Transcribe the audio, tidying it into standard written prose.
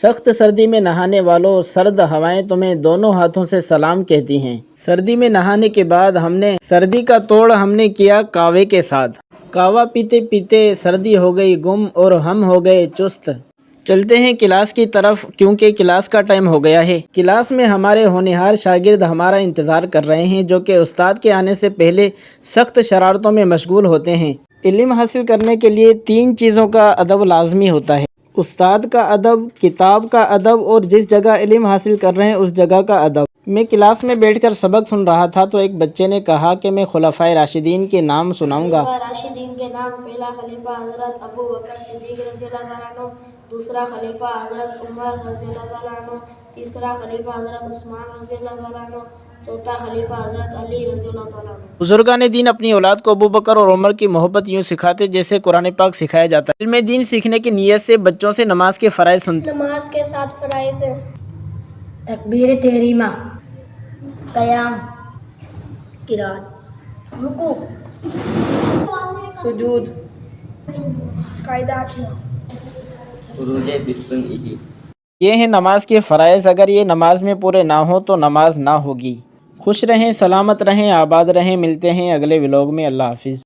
سخت سردی میں نہانے والوں، سرد ہوائیں تمہیں دونوں ہاتھوں سے سلام کہتی ہیں۔ سردی میں نہانے کے بعد سردی کا توڑ ہم نے کیا کاوے کے ساتھ۔ کاوا پیتے پیتے سردی ہو گئی گم اور ہم ہو گئے چست۔ چلتے ہیں کلاس کی طرف کیونکہ کلاس کا ٹائم ہو گیا ہے۔ کلاس میں ہمارے ہونہار شاگرد ہمارا انتظار کر رہے ہیں، جو کہ استاد کے آنے سے پہلے سخت شرارتوں میں مشغول ہوتے ہیں۔ علم حاصل کرنے کے لیے 3 چیزوں کا ادب لازمی ہوتا ہے: استاد کا ادب، کتاب کا ادب اور جس جگہ علم حاصل کر رہے ہیں اس جگہ کا ادب۔ میں کلاس میں بیٹھ کر سبق سن رہا تھا تو ایک بچے نے کہا کہ میں خلفائے راشدین کے نام سناؤں گا۔ خلفائے راشدین کے نام: پہلا خلیفہ حضرت ابو بکر صدیق رضی اللہ تعالیٰ عنہ، دوسرا خلیفہ حضرت عمر رضی اللہ تعالیٰ عنہ، تیسرا خلیفہ حضرت عثمان رضی اللہ تعالیٰ عنہ، چوتھا خلیفہ حضرت علی رضی اللہ تعالیٰ عنہ۔ بزرگان دین اپنی اولاد کو ابو بکر اور عمر کی محبت یوں سکھاتے جیسے قرآن پاک سکھایا جاتا ہے۔ علم دین سیکھنے کی نیت سے بچوں سے نماز کے فرائض سنتے۔ نماز کے 7 فرائض ہیں: تکبیر تحریمہ، قیام، قرات، رکوع، سجود، قاعدہ کیا، خروج بالسنہ۔ یہ ہیں نماز کے فرائض۔ اگر یہ نماز میں پورے نہ ہوں تو نماز نہ ہوگی۔ خوش رہیں، سلامت رہیں، آباد رہیں۔ ملتے ہیں اگلے ولاگ میں۔ اللہ حافظ۔